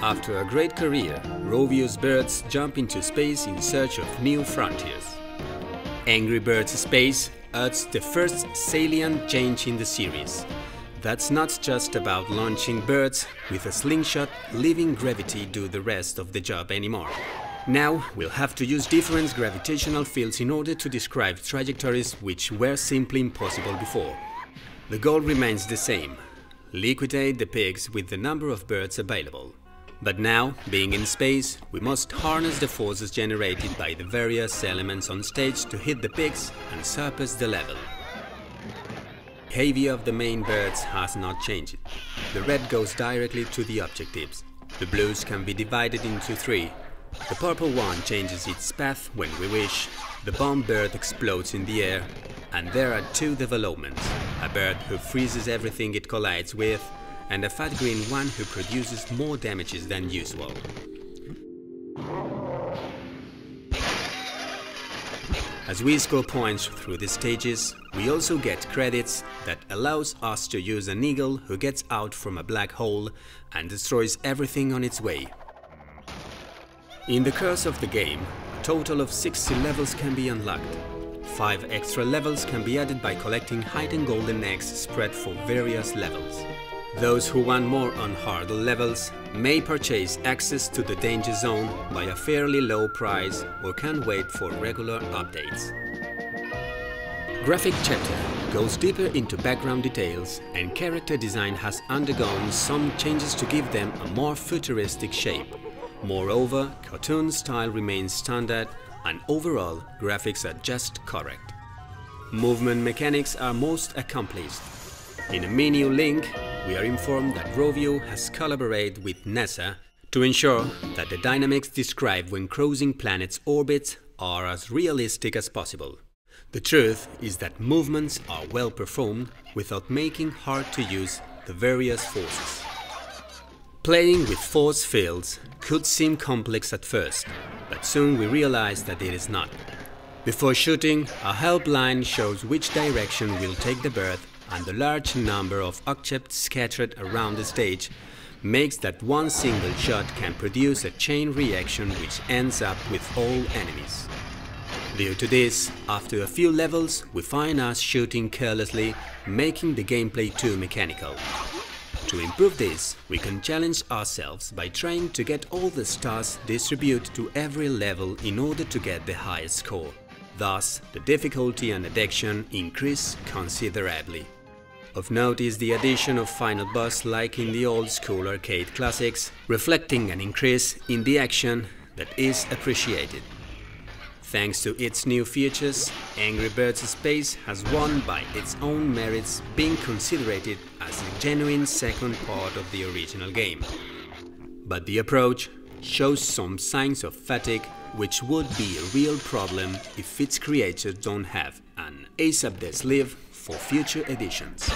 After a great career, Rovio's birds jump into space in search of new frontiers. Angry Birds Space adds the first salient change in the series. That's not just about launching birds with a slingshot, leaving gravity do the rest of the job anymore. Now we'll have to use different gravitational fields in order to describe trajectories which were simply impossible before. The goal remains the same: liquidate the pigs with the number of birds available. But now, being in space, we must harness the forces generated by the various elements on stage to hit the pigs and surpass the level. The behavior of the main birds has not changed. The red goes directly to the objectives. The blues can be divided into three. The purple one changes its path when we wish. The bomb bird explodes in the air. And there are two developments: a bird who freezes everything it collides with, and a fat green one who produces more damages than usual. As we score points through the stages, we also get credits that allows us to use an eagle who gets out from a black hole and destroys everything on its way. In the course of the game, a total of 60 levels can be unlocked. 5 extra levels can be added by collecting hidden golden eggs spread for various levels. Those who want more on harder levels may purchase access to the danger zone by a fairly low price or can wait for regular updates. Graphic chapter goes deeper into background details, and character design has undergone some changes to give them a more futuristic shape. Moreover, cartoon style remains standard, and overall graphics are just correct. Movement mechanics are most accomplished. In a menu link, we are informed that Rovio has collaborated with NASA to ensure that the dynamics described when crossing planets' orbits are as realistic as possible. The truth is that movements are well performed without making hard to use the various forces. Playing with force fields could seem complex at first, but soon we realize that it is not. Before shooting, a helpline shows which direction will take the bird, and the large number of objects scattered around the stage makes that one single shot can produce a chain reaction which ends up with all enemies. Due to this, after a few levels, we find us shooting carelessly, making the gameplay too mechanical. To improve this, we can challenge ourselves by trying to get all the stars distributed to every level in order to get the highest score. Thus, the difficulty and addiction increase considerably. Of note is the addition of final boss like in the old-school arcade classics, reflecting an increase in the action that is appreciated. Thanks to its new features, Angry Birds Space has won by its own merits, being considered as a genuine second part of the original game. But the approach shows some signs of fatigue, which would be a real problem if its creators don't have an ace up their sleeve for future editions.